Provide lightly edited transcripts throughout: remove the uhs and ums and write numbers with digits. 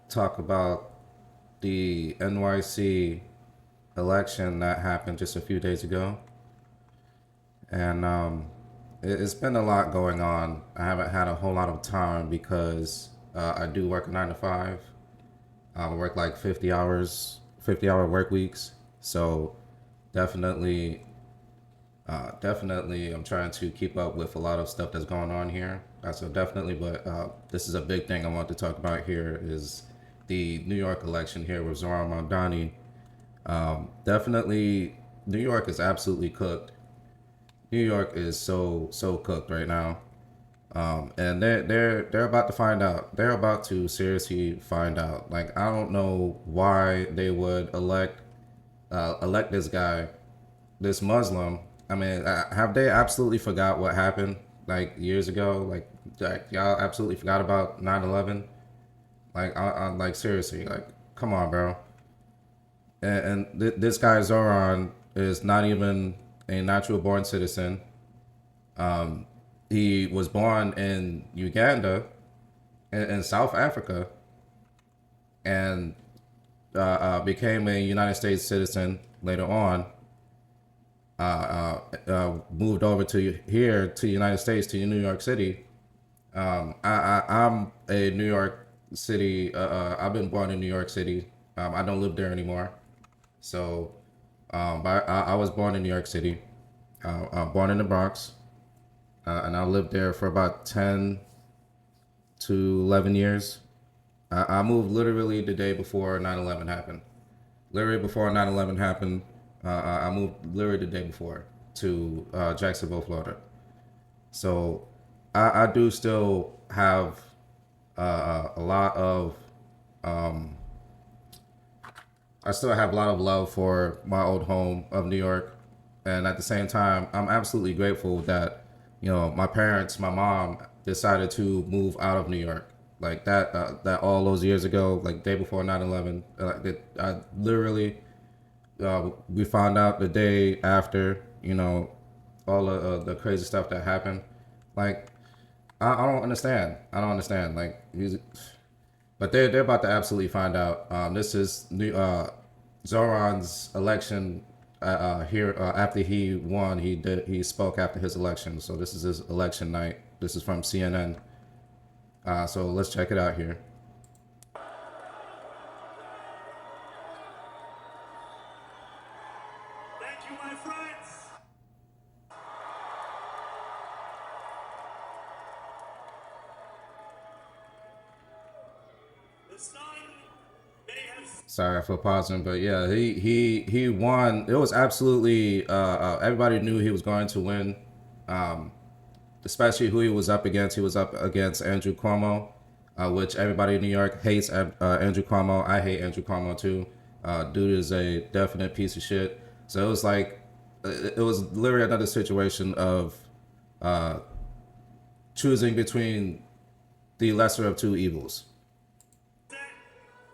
talk about the NYC election that happened just a few days ago. And it's been a lot going on. I haven't had a whole lot of time because I do work a 9 to 5. I work like 50 hours, 50-hour work weeks. So definitely, definitely, I'm trying to keep up with a lot of stuff that's going on here. So definitely, but this is a big thing I want to talk about here is the New York election here with Zoran Mamdani. Definitely, New York is absolutely cooked. New York is so cooked right now, and they're about to find out. They're about to seriously find out. Like I don't know why they would elect this guy, this Muslim. I mean, have they absolutely forgot what happened like years ago? Like y'all absolutely forgot about 9/11. Like like seriously, like come on, bro. And this guy Zoran is not even a natural born citizen. He was born in Uganda, in South Africa, and became a United States citizen later on. Moved over to here to the United States to New York City. I'm a New York City. I've been born in New York City. I don't live there anymore. So, but I was born in New York City. Born in the Bronx, and I lived there for about 10 to 11 years. I moved literally the day before 9/11 happened. Literally before 9/11 happened, I moved literally the day before to Jacksonville, Florida. So I do still have a lot of I still have a lot of love for my old home of New York, and at the same time, I'm absolutely grateful that my parents, my mom decided to move out of New York like that. That all those years ago, like day before 9/11, I literally we found out the day after. All of the crazy stuff that happened. Like I don't understand. I don't understand. Like but they're about to absolutely find out. This is Zoran's election. Here after he won, he spoke after his election. So this is his election night. This is from CNN. So let's check it out here. Thank you, my friends. The sun may have. Sorry for pausing, but yeah, he won. It was absolutely everybody knew he was going to win. Um, Especially who he was up against. He was up against Andrew Cuomo, which everybody in New York hates. Andrew Cuomo. I hate Andrew Cuomo too. Dude is a definite piece of shit. So it was like, it was literally another situation of choosing between the lesser of two evils.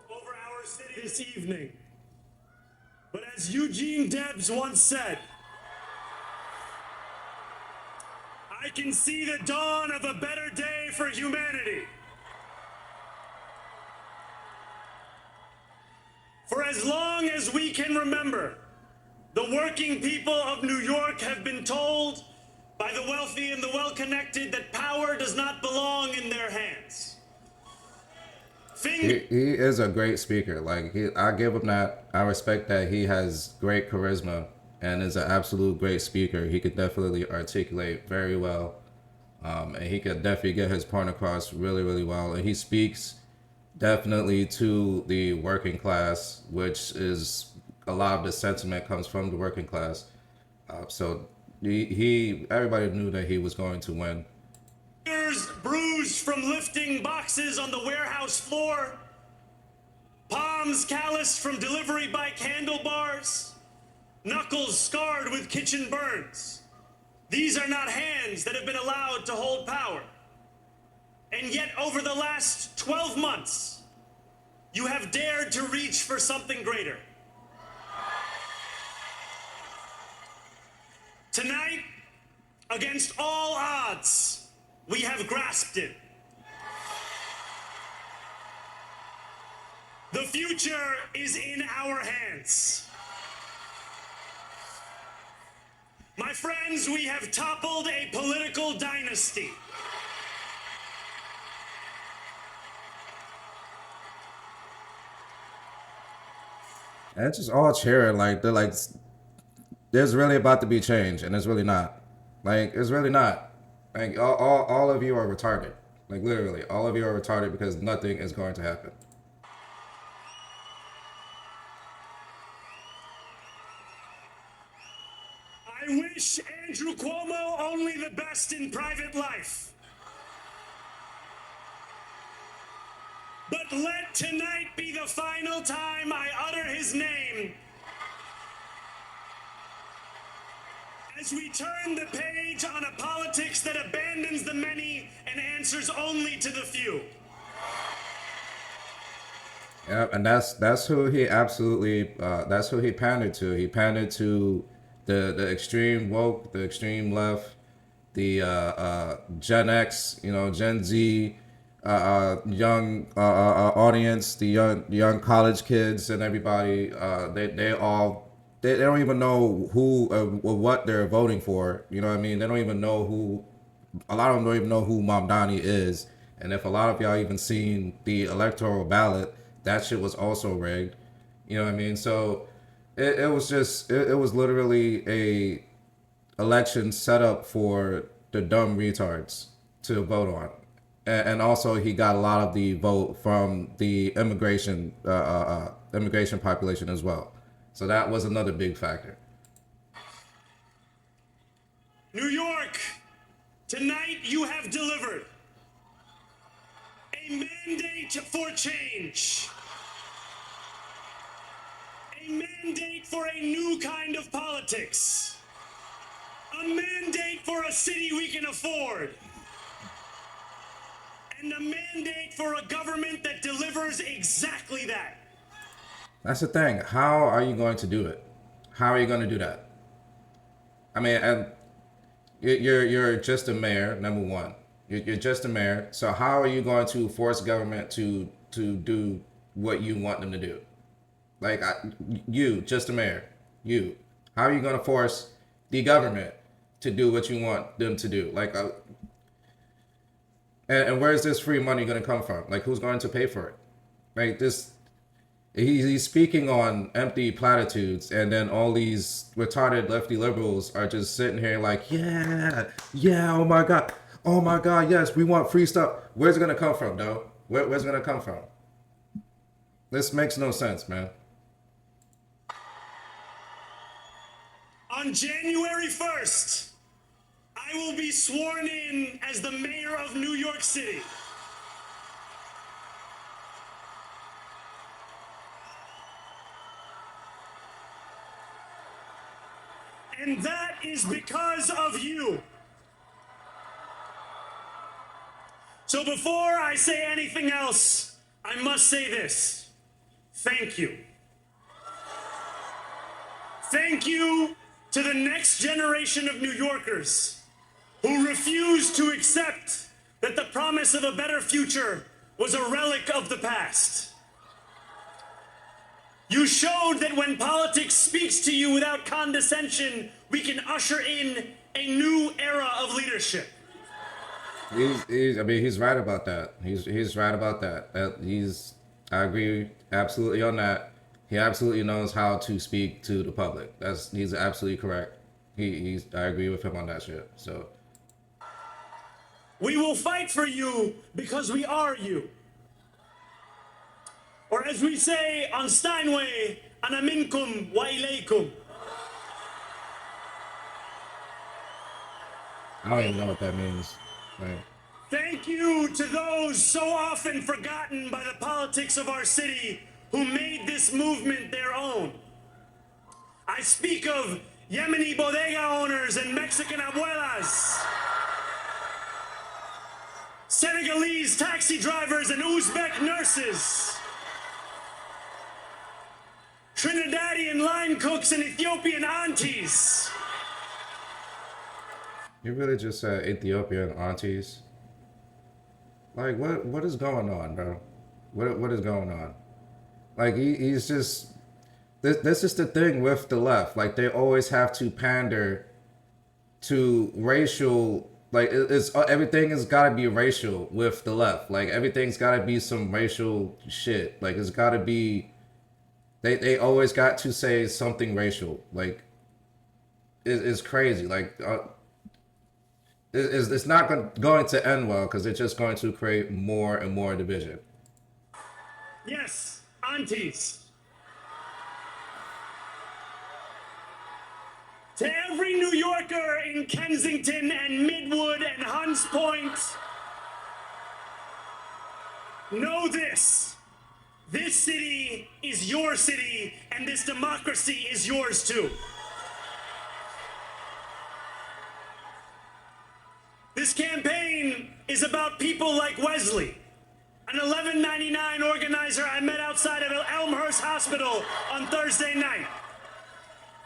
Over our city this evening. But as Eugene Debs once said, I can see the dawn of a better day for humanity. For as long as we can remember, the working people of New York have been told by the wealthy and the well-connected that power does not belong in their hands. He is a great speaker. Like I give him that. I respect that he has great charisma and is an absolute great speaker. He could definitely articulate very well, and he could definitely get his point across really, really well. And he speaks definitely to the working class, which is a lot of the sentiment comes from the working class. So he everybody knew that he was going to win. Fingers bruised from lifting boxes on the warehouse floor, palms calloused from delivery bike handlebars, knuckles scarred with kitchen burns. These are not hands that have been allowed to hold power. And yet, over the last 12 months, you have dared to reach for something greater. Tonight, against all odds, we have grasped it. The future is in our hands. My friends, we have toppled a political dynasty. And it's just all cheering, like they're like, there's really about to be change, and it's really not. Like it's really not. Like all of you are retarded. Like literally, all of you are retarded because nothing is going to happen. I wish Andrew Cuomo only the best in private life. But let tonight be the final time I utter his name as we turn the page on a politics that abandons the many and answers only to the few. Yeah, and that's who he absolutely that's who he pandered to. He pandered to the extreme woke, the extreme left, the Gen X, Gen Z, young audience, the young college kids, and everybody. They don't even know who or what they're voting for. You know what I mean? They don't even know who. A lot of them don't even know who Mamdani is. And if a lot of y'all even seen the electoral ballot, that shit was also rigged. You know what I mean? So it was just it was literally a election set up for the dumb retards to vote on. And also he got a lot of the vote from the immigration population as well. So that was another big factor. New York, tonight you have delivered a mandate for change, a mandate for a new kind of politics, a mandate for a city we can afford, and a mandate for a government that delivers exactly that. That's the thing. How are you going to do it? How are you going to do that? I mean, and you're just a mayor, number one. You're just a mayor. So how are you going to force government to do what you want them to do? Like you, just a mayor, you. How are you going to force the government to do what you want them to do? Like, and where's this free money going to come from? Like, who's going to pay for it? Like this. He's speaking on empty platitudes, and then all these retarded lefty liberals are just sitting here like, yeah, oh my god, yes, we want free stuff. Where's it gonna come from, though? Where's it gonna come from? This makes no sense, man. On January 1st, I will be sworn in as the mayor of New York City. And that is because of you. So before I say anything else, I must say this. Thank you. Thank you to the next generation of New Yorkers who refused to accept that the promise of a better future was a relic of the past. You showed that when politics speaks to you without condescension, we can usher in a new era of leadership. I mean, he's right about that. He's right about that. I agree absolutely on that. He absolutely knows how to speak to the public. He's absolutely correct. I agree with him on that shit. So we will fight for you because we are you. Or as we say on Steinway, ana minkum wa ilaykum. I don't even know what that means. Like, thank you to those so often forgotten by the politics of our city who made this movement their own. I speak of Yemeni bodega owners and Mexican abuelas, Senegalese taxi drivers and Uzbek nurses, Trinidadian line cooks and Ethiopian aunties. you really just said Ethiopian aunties? Like, what is going on, bro? What is going on? Like he's just this is the thing with the left. Like they always have to pander to racial. Like it's everything has got to be racial with the left. Like everything's got to be some racial shit. Like it's got to be. They always got to say something racial. Like it's crazy. Like it's not going to end well because it's just going to create more and more division. Yes, aunties. To every New Yorker in Kensington and Midwood and Hunts Point, know this. This city is your city, and this democracy is yours too. This campaign is about people like Wesley, an $11.99 organizer I met outside of Elmhurst Hospital on Thursday night.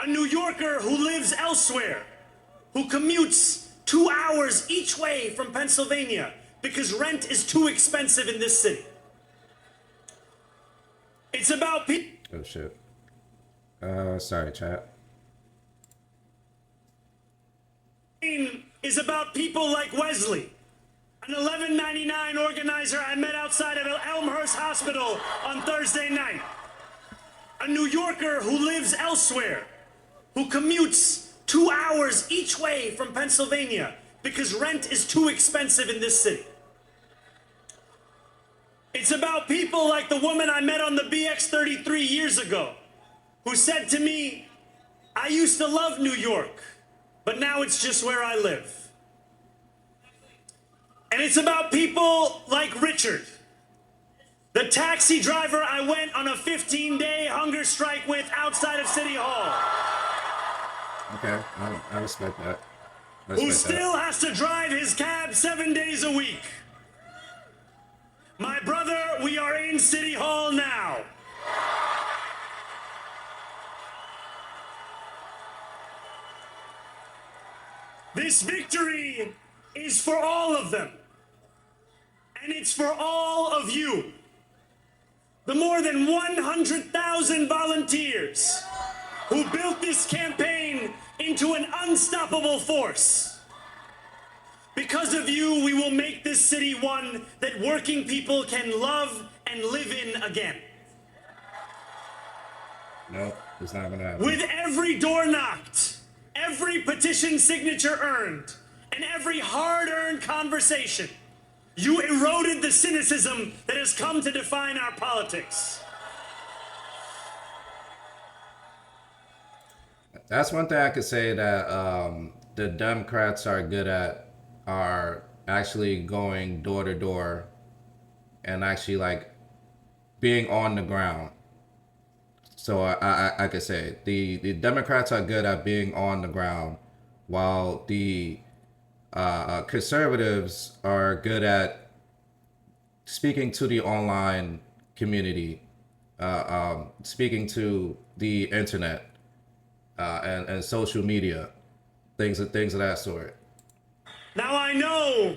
A New Yorker who lives elsewhere, who commutes 2 hours each way from Pennsylvania because rent is too expensive in this city. It's about people. Oh shit. Sorry, chat. Is about people like Wesley, an $11.99 organizer I met outside of Elmhurst Hospital on Thursday night. A New Yorker who lives elsewhere, who commutes 2 hours each way from Pennsylvania because rent is too expensive in this city. It's about people like the woman I met on the BX33 years ago, who said to me, I used to love New York, but now it's just where I live. And it's about people like Richard, the taxi driver I went on a 15-day hunger strike with outside of City Hall. Okay, I respect that. Who still has to drive his cab 7 days a week. My brother, we are in City Hall now. This victory is for all of them. And it's for all of you. The more than 100,000 volunteers who built this campaign into an unstoppable force. Because of you, we will make this city one that working people can love and live in again. No, it's not gonna happen. With every door knocked, every petition signature earned, and every hard-earned conversation, you eroded the cynicism that has come to define our politics. That's one thing I could say that the Democrats are good at, are actually going door to door and actually like being on the ground. So I could say the Democrats are good at being on the ground, while the conservatives are good at speaking to the online community, speaking to the internet, and social media, things of that sort. Now I know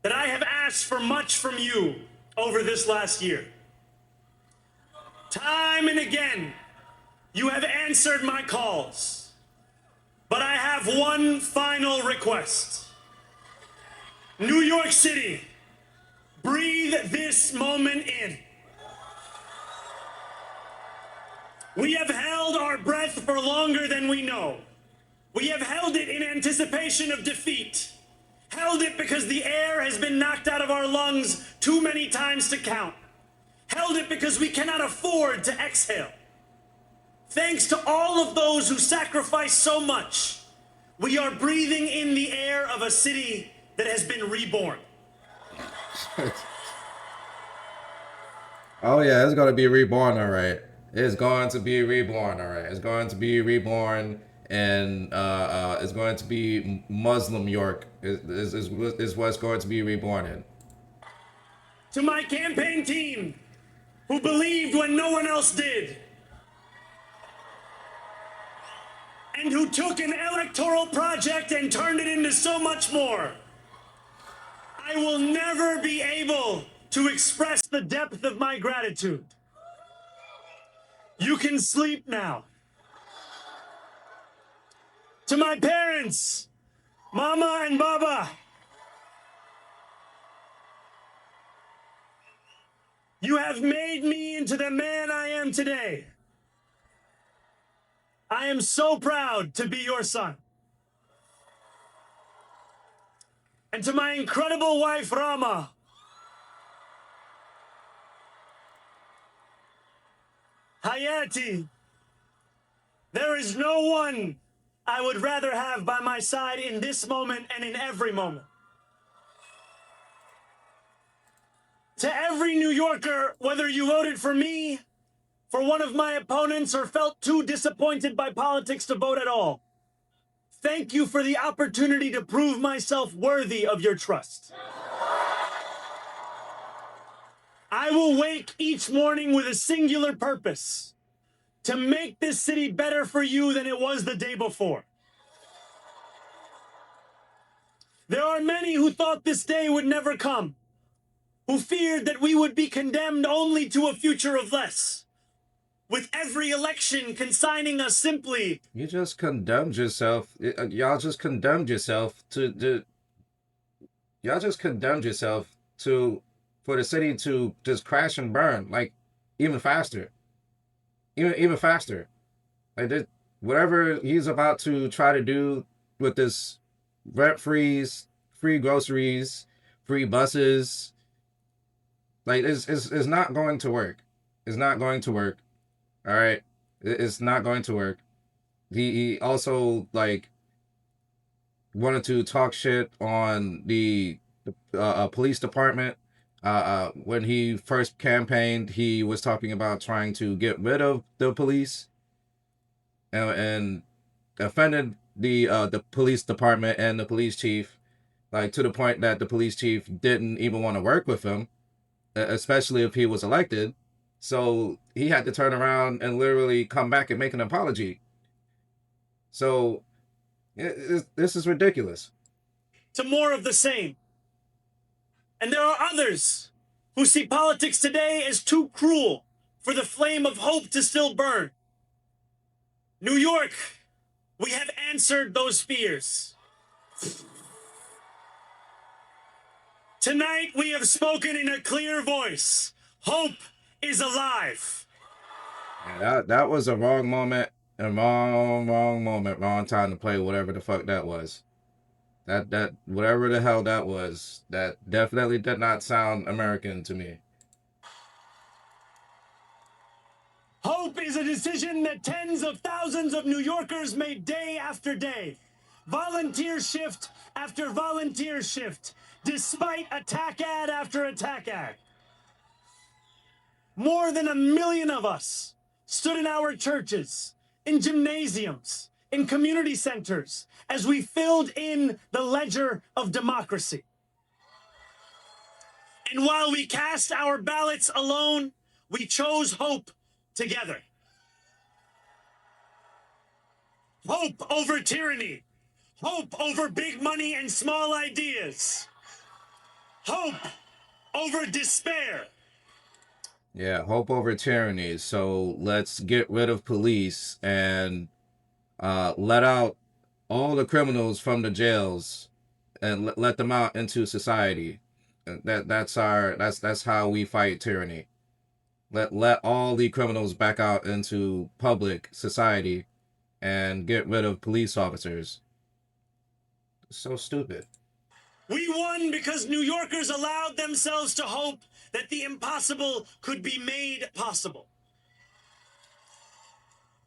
that I have asked for much from you over this last year. Time and again, you have answered my calls. But I have one final request. New York City, breathe this moment in. We have held our breath for longer than we know. We have held it in anticipation of defeat. Held it because the air has been knocked out of our lungs too many times to count. Held it because we cannot afford to exhale. Thanks to all of those who sacrificed so much, we are breathing in the air of a city that has been reborn. Oh yeah, it's gonna be reborn, all right. It's going to be reborn, all right. It's going to be reborn, and it's going to be Muslim York is what's going to be reborn in. To my campaign team, who believed when no one else did, and who took an electoral project and turned it into so much more, I will never be able to express the depth of my gratitude. You can sleep now. To my parents, Mama and Baba, you have made me into the man I am today. I am so proud to be your son. And to my incredible wife, Rama, Hayati, there is no one I would rather have by my side in this moment and in every moment. To every New Yorker, whether you voted for me, for one of my opponents, or felt too disappointed by politics to vote at all, thank you for the opportunity to prove myself worthy of your trust. I will wake each morning with a singular purpose: to make this city better for you than it was the day before. There are many who thought this day would never come, who feared that we would be condemned only to a future of less, with every election consigning us simply. You just condemned yourself. Y'all just condemned yourself to. Y'all just condemned yourself for the city to just crash and burn, like even faster, even faster. Like this, whatever he's about to try to do with this rent freeze, free groceries, free buses, like it's not going to work. It's not going to work. All right, it's not going to work. He also like wanted to talk shit on the police department. When he first campaigned, he was talking about trying to get rid of the police, and offended the police department and the police chief, like to the point that the police chief didn't even want to work with him, especially if he was elected. So he had to turn around and literally come back and make an apology. So this is ridiculous. To more of the same. And there are others who see politics today as too cruel for the flame of hope to still burn. New York, we have answered those fears. Tonight we have spoken in a clear voice. Hope is alive. That was a wrong moment, a wrong moment, wrong time to play whatever the fuck that was. That whatever the hell that was, that definitely did not sound American to me. Hope is a decision that tens of thousands of New Yorkers made day after day. Volunteer shift after volunteer shift, despite attack ad after attack ad. More than 1 million of us stood in our churches, in gymnasiums, in community centers, as we filled in the ledger of democracy. And while we cast our ballots alone, we chose hope together. Hope over tyranny. Hope over big money and small ideas. Hope over despair. Yeah, hope over tyranny. So let's get rid of police and let out all the criminals from the jails and let them out into society. That's how we fight tyranny. Let all the criminals back out into public society and get rid of police officers. So stupid. We won because New Yorkers allowed themselves to hope that the impossible could be made possible.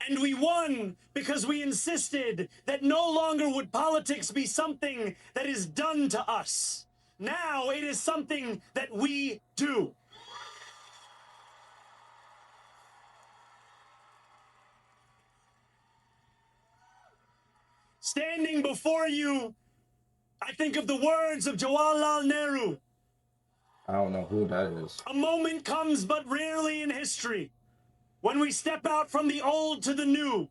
And we won because we insisted that no longer would politics be something that is done to us. Now it is something that we do. Standing before you, I think of the words of Jawaharlal Nehru. I don't know who that is. A moment comes but rarely in history when we step out from the old to the new,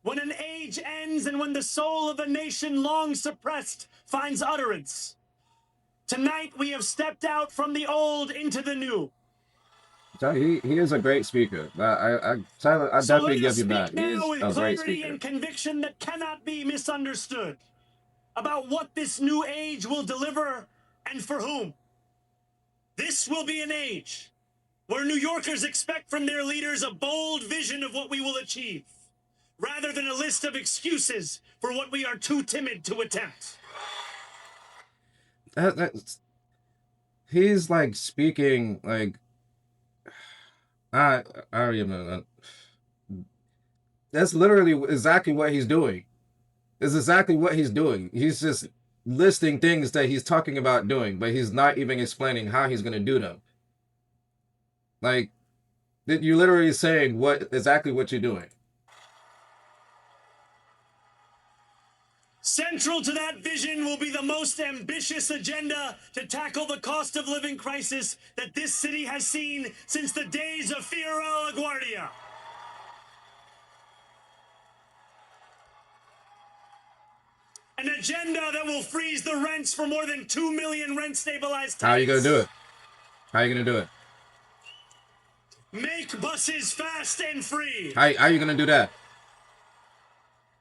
when an age ends and when the soul of a nation long suppressed finds utterance. Tonight we have stepped out from the old into the new. He is a great speaker. Tyler, I So definitely let us give you speak that. He now is with a great clarity speaker. and conviction that cannot be misunderstood about what this new age will deliver and for whom. This will be an age where New Yorkers expect from their leaders a bold vision of what we will achieve, rather than a list of excuses for what we are too timid to attempt. That's he's like speaking like I I don't even know. That's literally exactly what he's doing. Is exactly what he's doing. He's just listing things that he's talking about doing, but he's not even explaining how he's going to do them. Like you're literally saying exactly what you're doing. Central to that vision will be the most ambitious agenda to tackle the cost of living crisis that this city has seen since the days of Fiora LaGuardia. An agenda that will freeze the rents for more than 2 million rent-stabilized tenants. How are you going to do it? How are you going to do it? Make buses fast and free. How are you going to do that?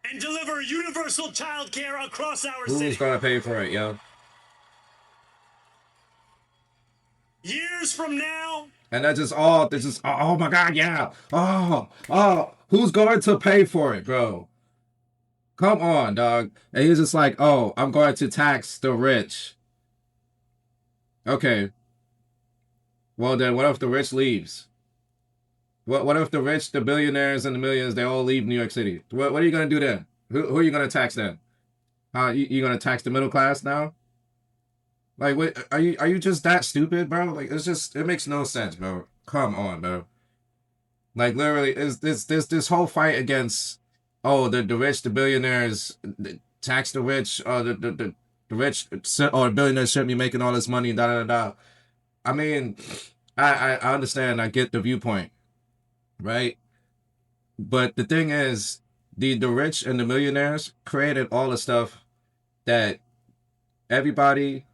And deliver universal childcare across our city. Who's going to pay for it, yo? Years from now. And that's just all. This is oh my god, yeah. Who's going to pay for it, bro? Come on, dog. And he's just like, oh, I'm going to tax the rich. Okay. Well then, what if the rich leaves? What if the rich, the billionaires, and the millions, they all leave New York City? What are you gonna do then? Who are you gonna tax then? You gonna tax the middle class now? Like, wait, are you just that stupid, bro? Like, it makes no sense, bro. Come on, bro. Like, literally, is this whole fight against, oh, the rich, the billionaires, tax the rich, or the rich or the billionaires shouldn't be making all this money, da da da. I mean, I understand, I get the viewpoint, right? But the thing is, the rich and the millionaires created all the stuff that everybody,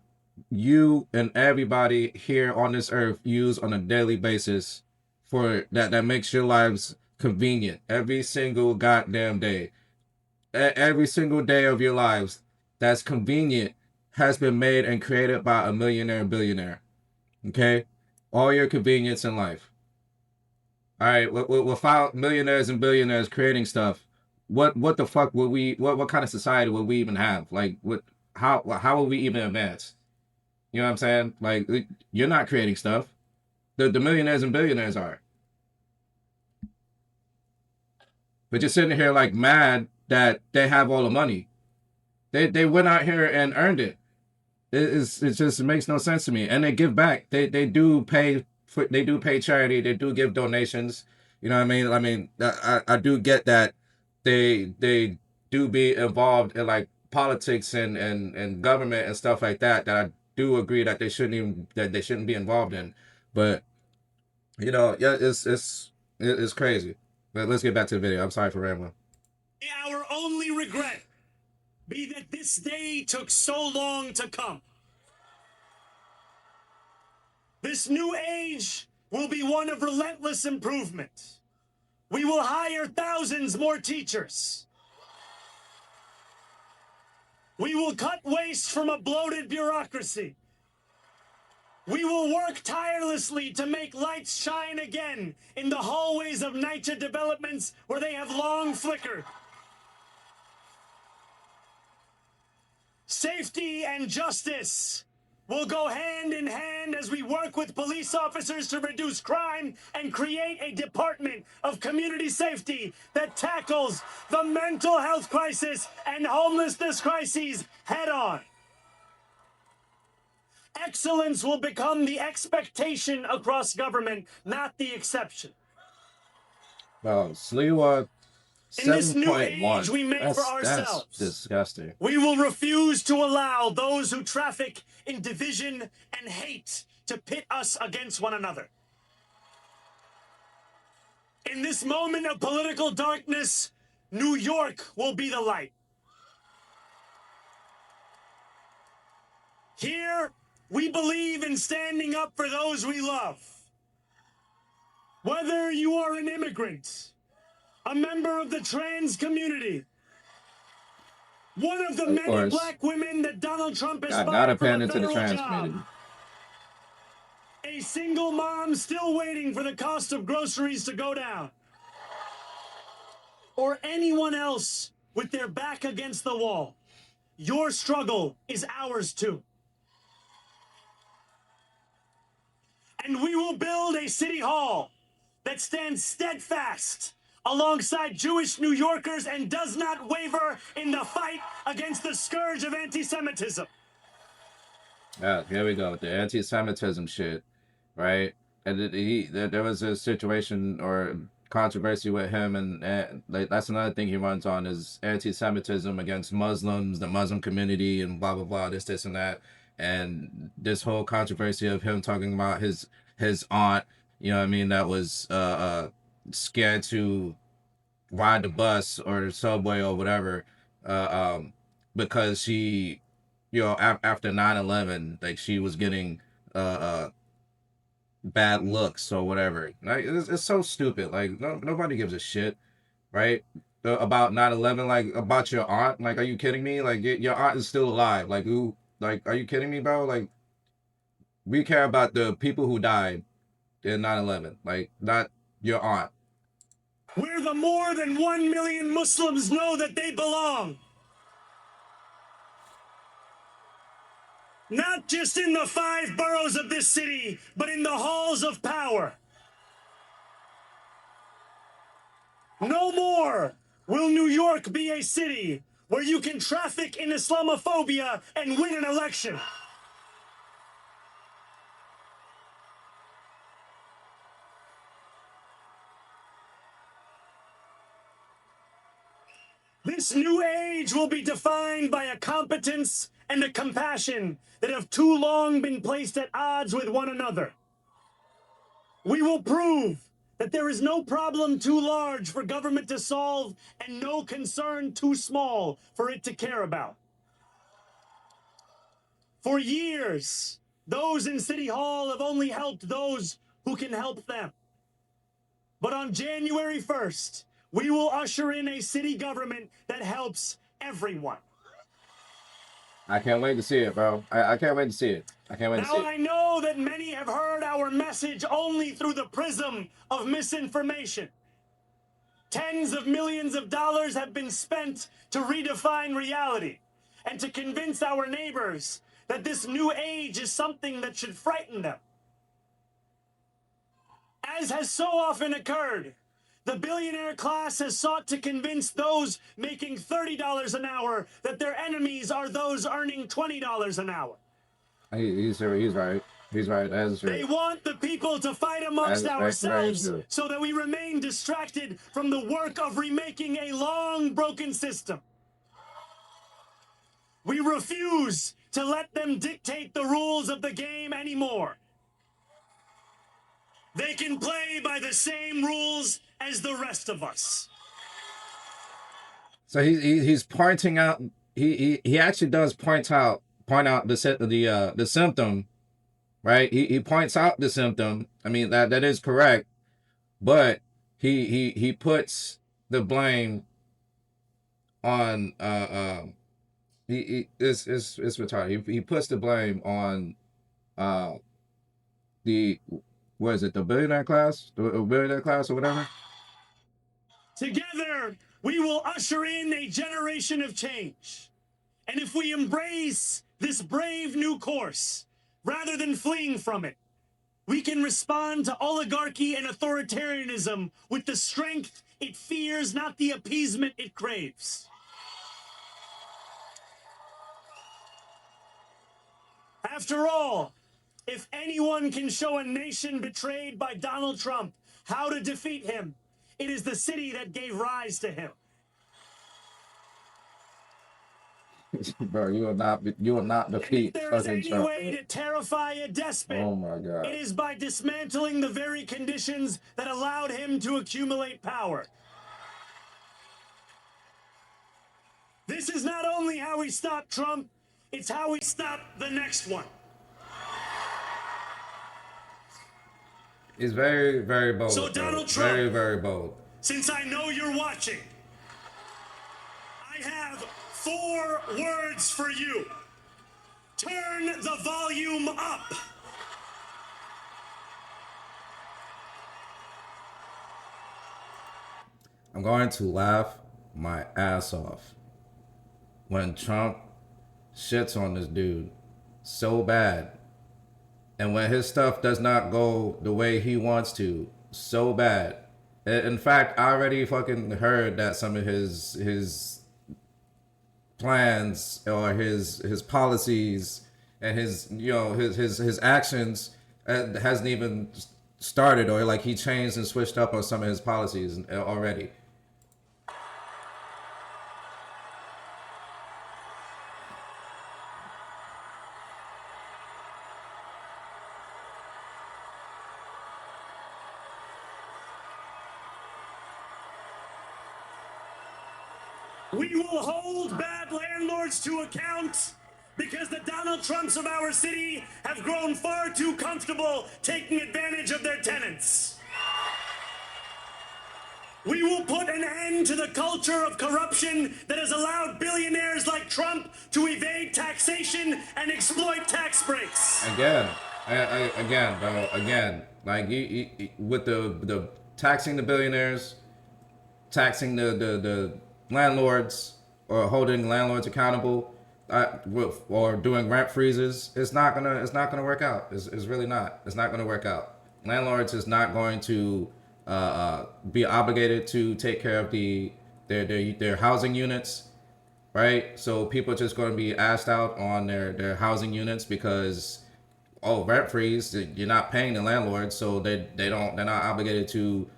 you and everybody here on this earth use on a daily basis for that makes your lives convenient every single goddamn day. Every single day of your lives that's convenient has been made and created by a millionaire and billionaire. Okay? All your convenience in life. All right, without millionaires and billionaires creating stuff, what the fuck would we what kind of society would we even have? Like how would we even advance? You know what I'm saying? Like you're not creating stuff. The millionaires and billionaires are. But you're sitting here like mad that they have all the money. They went out here and earned it. It makes no sense to me. And they give back. They do pay charity. They do give donations. You know what I mean? I mean, I do get that they do be involved in like politics and government and stuff like that. That I do agree that they shouldn't be involved in. But you know, yeah, it's crazy. But let's get back to the video. I'm sorry for rambling. Our only regret be that this day took so long to come. This new age will be one of relentless improvement. We will hire thousands more teachers. We will cut waste from a bloated bureaucracy. We will work tirelessly to make lights shine again in the hallways of NYC developments where they have long flickered. Safety and justice will go hand in hand as we work with police officers to reduce crime and create a department of community safety that tackles the mental health crisis and homelessness crises head on. Excellence will become the expectation across government, not the exception. Well, Sliwa In this new 7.1. age we make for ourselves, That's disgusting. we will refuse to allow those who traffic in division and hate to pit us against one another. In this moment of political darkness, New York will be the light. Here, we believe in standing up for those we love. Whether you are an immigrant, a member of the trans community, one of the Of many course. black women that Donald Trump has Gotta fired pan from a into the federal trans job, community. a single mom still waiting for the cost of groceries to go down, or anyone else with their back against the wall, your struggle is ours too. And we will build a city hall that stands steadfast alongside Jewish New Yorkers and does not waver in the fight against the scourge of anti-Semitism. Yeah, here we go with the anti-Semitism shit, right? And there was a situation or controversy with him, and like that's another thing he runs on is anti-Semitism against Muslims, the Muslim community, and blah blah blah, this and that, and this whole controversy of him talking about his aunt, you know what I mean, that was scared to ride the bus or the subway or whatever, because she, you know, after 9/11, like she was getting bad looks or whatever. Like it's so stupid. Like nobody gives a shit, right? About 9/11, like about your aunt. Like, are you kidding me? Like your aunt is still alive. Like who? Like, are you kidding me, bro? Like we care about the people who died in 9/11. Like not your aunt. Where the more than 1 million Muslims know that they belong. Not just in the 5 boroughs of this city, but in the halls of power. No more will New York be a city where you can traffic in Islamophobia and win an election. This new age will be defined by a competence and a compassion that have too long been placed at odds with one another. We will prove that there is no problem too large for government to solve and no concern too small for it to care about. For years, those in City Hall have only helped those who can help them. But on January 1st, we will usher in a city government that helps everyone. I can't wait to see it, bro. I can't wait to see it. I can't wait to see Now, it. I know that many have heard our message only through the prism of misinformation. Tens of millions of dollars have been spent to redefine reality and to convince our neighbors that this new age is something that should frighten them. As has so often occurred, the billionaire class has sought to convince those making $30 an hour that their enemies are those earning $20 an hour. He's right. He's right. That is They true. want the people to fight amongst That's very ourselves true. so that we remain distracted from the work of remaking a long broken system. We refuse to let them dictate the rules of the game anymore. They can play by the same rules as the rest of us. So he's pointing out. He actually does point out the symptom, right? He points out the symptom. I mean that is correct, but he puts the blame on it's retarded. He puts the blame on uh the what is it, the billionaire class, or whatever. Together, we will usher in a generation of change. And if we embrace this brave new course, rather than fleeing from it, we can respond to oligarchy and authoritarianism with the strength it fears, not the appeasement it craves. After all, if anyone can show a nation betrayed by Donald Trump how to defeat him, it is the city that gave rise to him. Bro, you will not If defeat there is fucking any Trump. way to terrify a despot, Oh my it god. is by dismantling the very conditions that allowed him to accumulate power. This is not only how we stop Trump, it's how we stop the next one. He's very, very bold. So, bro. Donald Trump, very, very bold. since I know you're watching, I have 4 words for you. Turn the volume up. I'm going to laugh my ass off when Trump shits on this dude so bad, and when his stuff does not go the way he wants to so bad. In fact, I already fucking heard that some of his plans or his policies and his his actions hasn't even started, or like he changed and switched up on some of his policies already. We will hold bad landlords to account because the Donald Trumps of our city have grown far too comfortable taking advantage of their tenants. We will put an end to the culture of corruption that has allowed billionaires like Trump to evade taxation and exploit tax breaks. Again, bro. Again, like you with the taxing the billionaires, taxing the landlords, or holding landlords accountable, or doing rent freezes. It's not gonna work out. It's really not. It's not gonna work out. Landlords is not going to be obligated to take care of their housing units, right? So people are just going to be asked out on their housing units because rent freeze, you're not paying the landlord, so they're not obligated to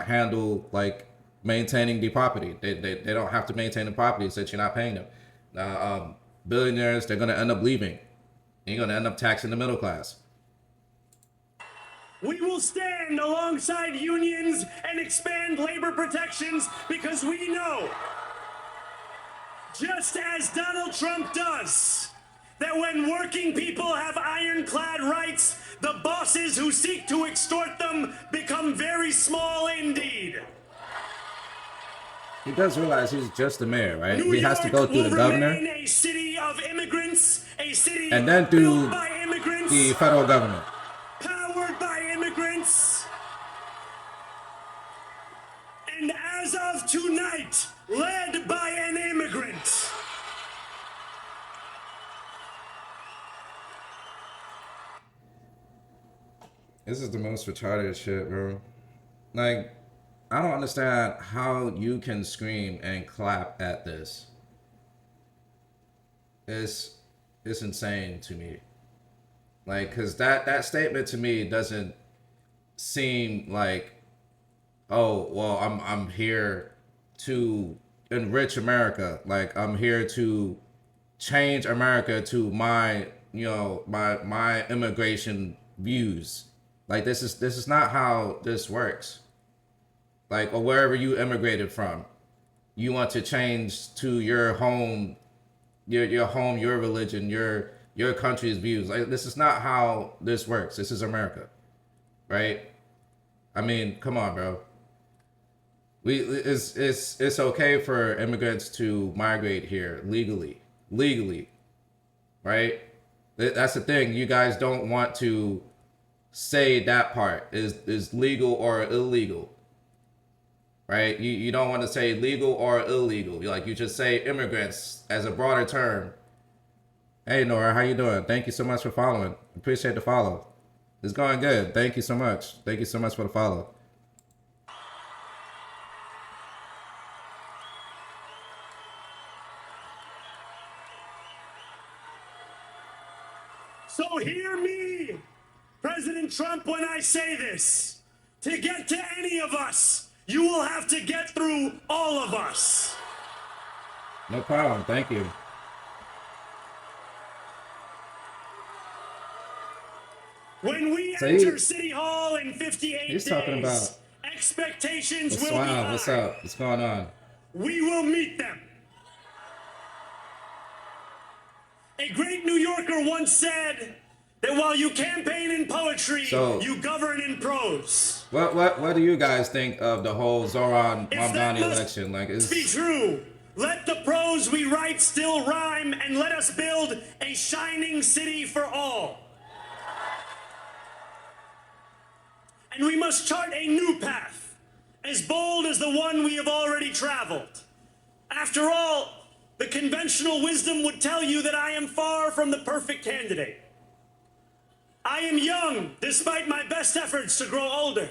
handle like maintaining the property. They don't have to maintain the property since you're not paying them. Billionaires, they're going to end up leaving. You're going to end up taxing the middle class. We will stand alongside unions and expand labor protections because we know, just as Donald Trump does, that when working people have ironclad rights, the bosses who seek to extort them become very small indeed. He does realize he's just the mayor, right? New He has to go through the governor, a city of immigrants, a city and then through built by immigrants, the federal government. powered by immigrants, and as of tonight, led by an immigrant. This is the most retarded shit, bro. Like, I don't understand how you can scream and clap at this. It's insane to me. Like, cause that statement to me doesn't seem like, oh well, I'm here to enrich America. Like I'm here to change America to my my immigration views. Like this is not how this works. Like, or wherever you immigrated from, you want to change to your home, your home, your religion, your country's views. Like this is not how this works. This is America, right? I mean, come on, bro. It's okay for immigrants to migrate here legally, right? That's the thing. You guys don't want to say that part is legal or illegal, right? You don't want to say legal or illegal. Like you just say immigrants as a broader term. Hey Nora, how you doing? Thank you so much for following. Appreciate the follow. It's going good. Thank you so much. Thank you so much for the follow. So hear me, President Trump, when I say this. To get to any of us, you will have to get through all of us. No problem. Thank you. When we enter City Hall in 58 he's days, talking about expectations will be high. What's up? What's going on? We will meet them. A great New Yorker once said that while you campaign in poetry, So- you govern in prose. What do you guys think of the whole Zoran If that Mamdani must election? Like, be is true, let the prose we write still rhyme, and let us build a shining city for all. And we must chart a new path, as bold as the one we have already traveled. After all, the conventional wisdom would tell you that I am far from the perfect candidate. I am young, despite my best efforts to grow older.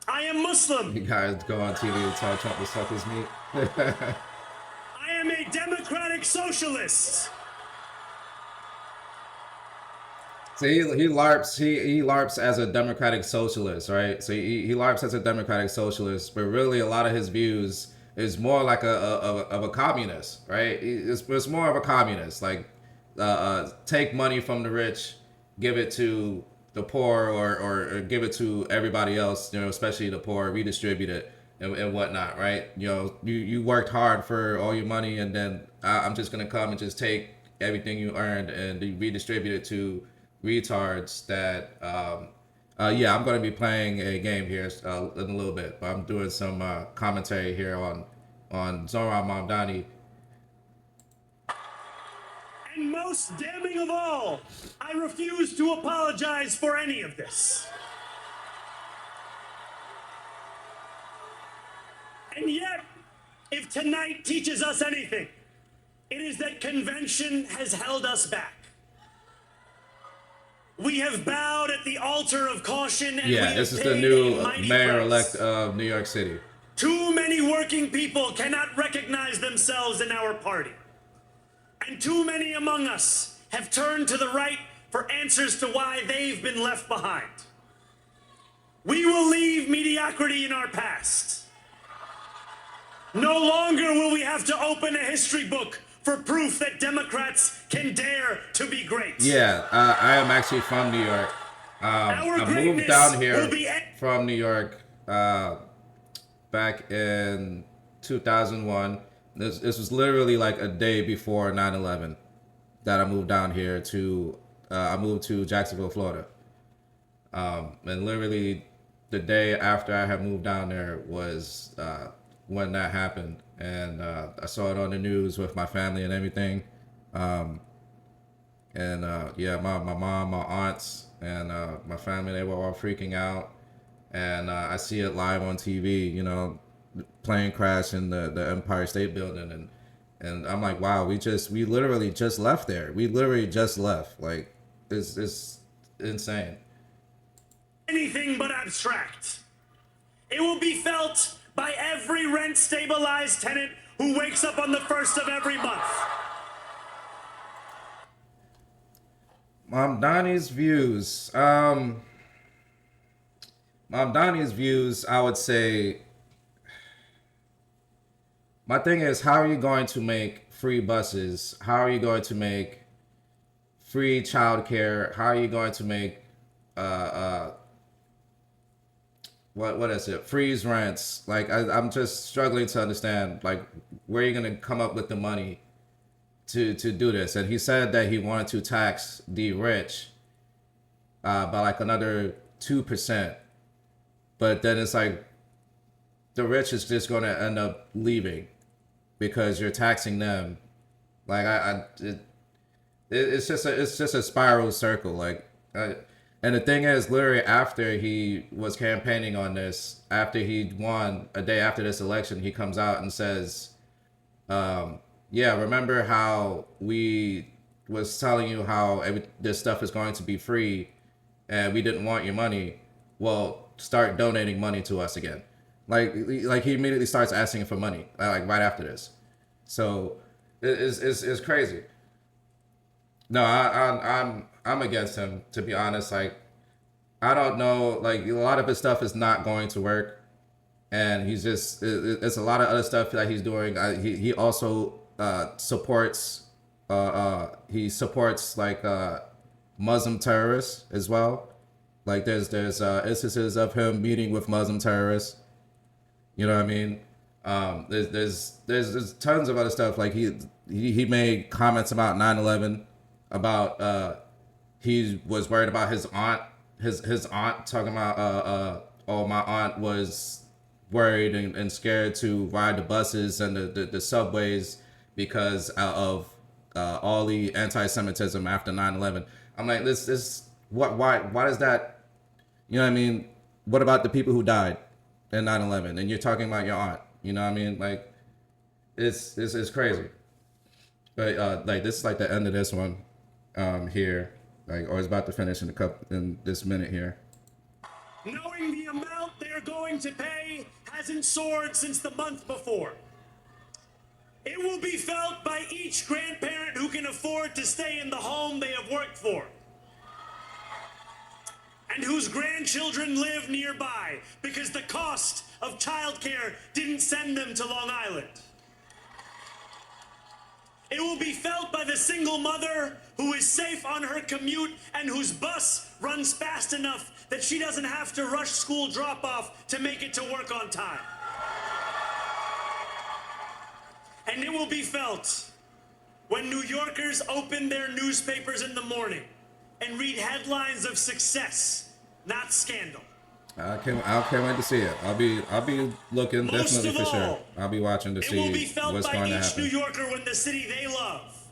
I am Muslim. you guys go on TV and tell Trump to suck his meat? I am a democratic socialist. So he LARPs as a democratic socialist, right? So he LARPs as a democratic socialist, but really a lot of his views is more like a communist, right? It's more of a communist, like take money from the rich, give it to the poor, or give it to everybody else, you know, especially the poor, redistribute it and whatnot, right? You know, you worked hard for all your money, and then I'm just gonna come and just take everything you earned and redistribute it to retards that yeah, I'm going to be playing a game here in a little bit, but I'm doing some commentary here on Zoran Mamdani. And most damning of all, I refuse to apologize for any of this. And yet, if tonight teaches us anything, it is that convention has held us back. We have bowed at the altar of caution, and Yeah, we this have is the paid new a mighty mayor-elect price. of New York City. Too many working people cannot recognize themselves in our party. And too many among us have turned to the right for answers to why they've been left behind. We will leave mediocrity in our past. No longer will we have to open a history book for proof that Democrats can dare to be great. Yeah, I am actually from New York. Our I moved greatness down here will be from New York back in 2001. This was literally like a day before 9/11 that I moved down here to. I moved to Jacksonville, Florida, and literally the day after I had moved down there was when that happened, and I saw it on the news with my family and everything. Yeah, my mom, my aunts, and my family, they were all freaking out. And I see it live on TV, you know, plane crash in the Empire State Building, and I'm like, wow, we literally just left there. We literally just left. Like, it's insane. anything but abstract. It will be felt by every rent-stabilized tenant who wakes up on the first of every month. Mamdani's views. Mamdani's views, I would say. My thing is, how are you going to make free buses? How are you going to make free childcare? How are you going to make what is it? Freeze rents? Like I'm just struggling to understand like where you're gonna come up with the money to do this. And he said that he wanted to tax the rich by like another 2%, but then it's like the rich is just gonna end up leaving because you're taxing them. Like it's just a spiral circle. Like, and the thing is, literally after he was campaigning on this, after he won, a day after this election, he comes out and says, "Yeah, remember how we was telling you how this stuff is going to be free, and we didn't want your money. Well, start donating money to us again." Like he immediately starts asking for money, like right after this. So it's crazy. No, I'm against him, to be honest. Like, I don't know, like a lot of his stuff is not going to work, and he's just it's a lot of other stuff that he's doing. He also supports like Muslim terrorists as well. Like there's instances of him meeting with Muslim terrorists. You know what I mean? There's tons of other stuff. Like he made comments about 9/11, about he was worried about his aunt, his aunt talking about oh, my aunt was worried and scared to ride the buses and the subways because of all the anti-Semitism after 9/11. I'm like, this why does that, you know what I mean? What about the people who died in 9/11? And you're talking about your aunt, you know what I mean? Like, it's crazy. But like, this is like the end of this one here, like, or it's about to finish in this minute here. Knowing the amount they're going to pay hasn't soared since the month before. It will be felt by each grandparent who can afford to stay in the home they have worked for, and whose grandchildren live nearby because the cost of childcare didn't send them to Long Island. It will be felt by the single mother who is safe on her commute and whose bus runs fast enough that she doesn't have to rush school drop-off to make it to work on time. And it will be felt when New Yorkers open their newspapers in the morning and read headlines of success, not scandal. I can't wait to see it. I'll be looking definitely for sure. I'll be watching to see It will be felt what's by going to each happen. New Yorker when the city they love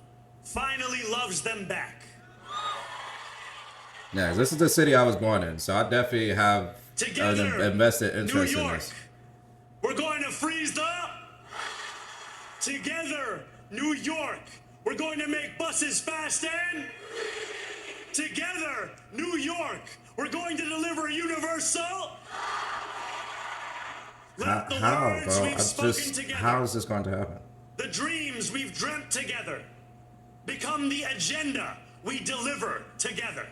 finally loves them back. Yeah, this is the city I was born in, so I definitely have Together, an invested New interest in York, this. we're going to freeze the... Together, New York, we're going to make buses fast and... Together, New York, we're going to deliver universal... Let the How, words bro? we've spoken together, How is this going to happen? the dreams we've dreamt together, become the agenda we deliver together.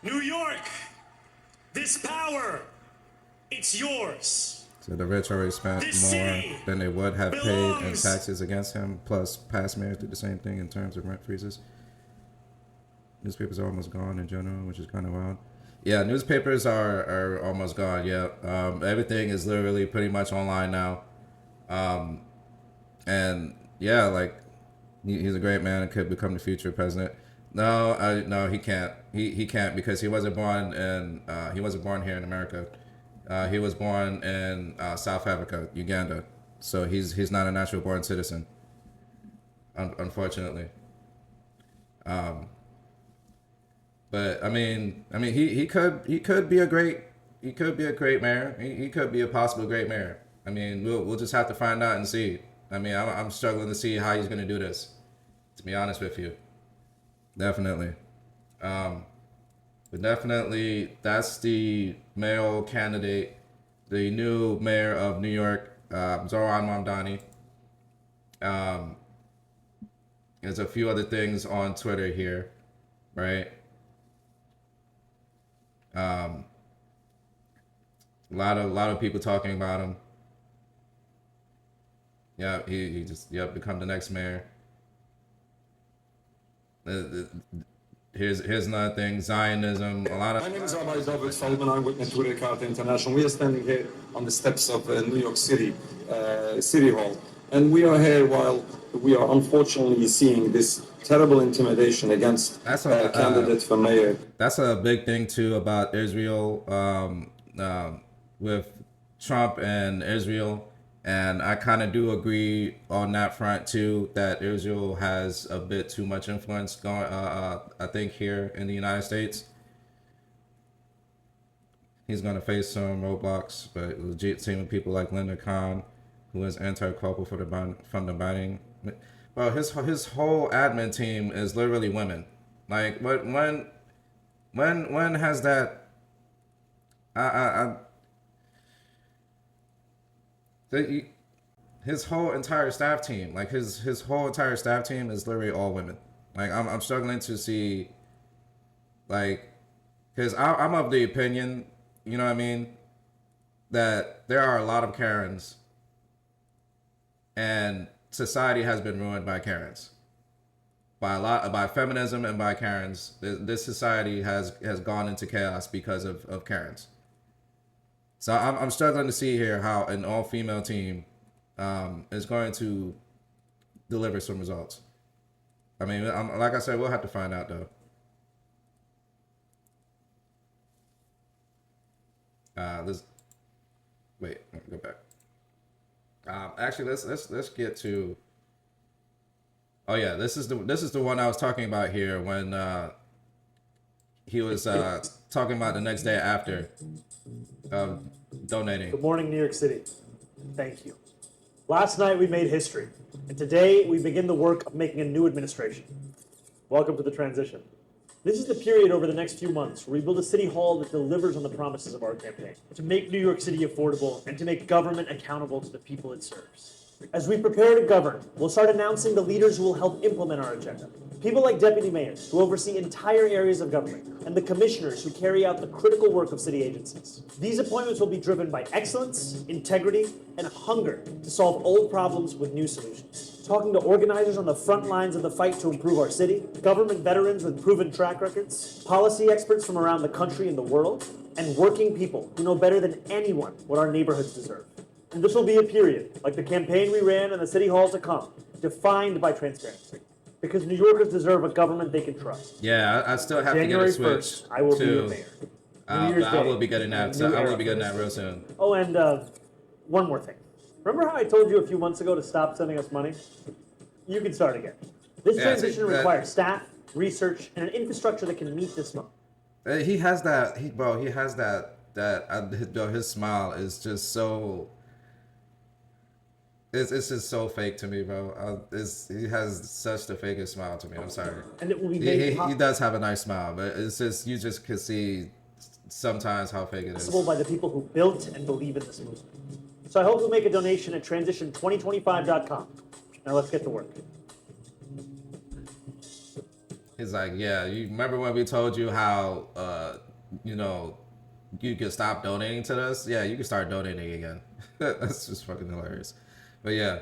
New York, this power, it's yours. So the rich already spent This more city than they would have paid in belongs- taxes against him, plus past mayors did the same thing in terms of rent freezes. Newspapers are almost gone in general, which is kind of wild. Yeah, newspapers are almost gone. Yeah, everything is literally pretty much online now. And yeah, like he's a great man and could become the future president. No, he can't. He can't because he wasn't born here in America. He was born in South Africa, Uganda. So he's not a natural born citizen. Unfortunately. But I mean, he could be a great mayor. He could be a possible great mayor. I mean, we'll just have to find out and see. I mean, I'm struggling to see how he's gonna do this. To be honest with you, definitely. But definitely, that's the mayoral candidate, the new mayor of New York, Zoran Mamdani. There's a few other things on Twitter here, right? A lot of people talking about him. Yeah, he just become the next mayor. Here's another thing, Zionism. My name is Rabbi David Sullivan. I'm with Twitter Carta International. We are standing here on the steps of New York City City Hall, and we are here while we are unfortunately seeing this terrible intimidation against a candidate for mayor. That's a big thing too about Israel, with Trump and Israel, and I kind of do agree on that front too, that Israel has a bit too much influence going. I think here in the United States, he's going to face some roadblocks, but legit team of people like Linda Khan, who is anti-culpable from the Biden. Well, his whole admin team is literally women. Like when has that? His whole entire staff team, like his whole entire staff team is literally all women. Like I'm struggling to see, like, because I'm of the opinion, you know what I mean, that there are a lot of Karens, and society has been ruined by Karens. By feminism and by Karens. This society has gone into chaos because of Karens. So I'm struggling to see here how an all-female team is going to deliver some results. I mean, like I said, we'll have to find out though. Let's wait. Let me go back. Actually, let's get to. Oh yeah, this is the one I was talking about here when he was talking about the next day after donating. Good morning, New York City. Thank you. Last night we made history, and today we begin the work of making a new administration. Welcome to the transition. This is the period over the next few months where we build a city hall that delivers on the promises of our campaign, to make New York City affordable and to make government accountable to the people it serves. As we prepare to govern, we'll start announcing the leaders who will help implement our agenda. People like deputy mayors who oversee entire areas of government, and the commissioners who carry out the critical work of city agencies. These appointments will be driven by excellence, integrity, and hunger to solve old problems with new solutions. Talking to organizers on the front lines of the fight to improve our city, government veterans with proven track records, policy experts from around the country and the world, and working people who know better than anyone what our neighborhoods deserve. And this will be a period, like the campaign we ran and the city hall to come, defined by transparency. Because New Yorkers deserve a government they can trust. Yeah, I still have January to get a switch 1st, I will be your to. mayor. I will be getting that. So I will be getting that real soon. Oh, and one more thing. Remember how I told you a few months ago to stop sending us money? You can start again. This Yeah, transition see, requires staff, research, and an infrastructure that can meet this moment. He has that. He has that. His smile is just so. It's just so fake to me, bro. He has such the fakest smile to me. I'm sorry. And it will be made He does have a nice smile, but it's just you just can see sometimes how fake it is. possible by the people who built and believe in this movement. So I hope you'll make a donation at transition2025.com. Now let's get to work. He's like, yeah, you remember when we told you how you could stop donating to us? Yeah, you can start donating again. That's just fucking hilarious. But yeah.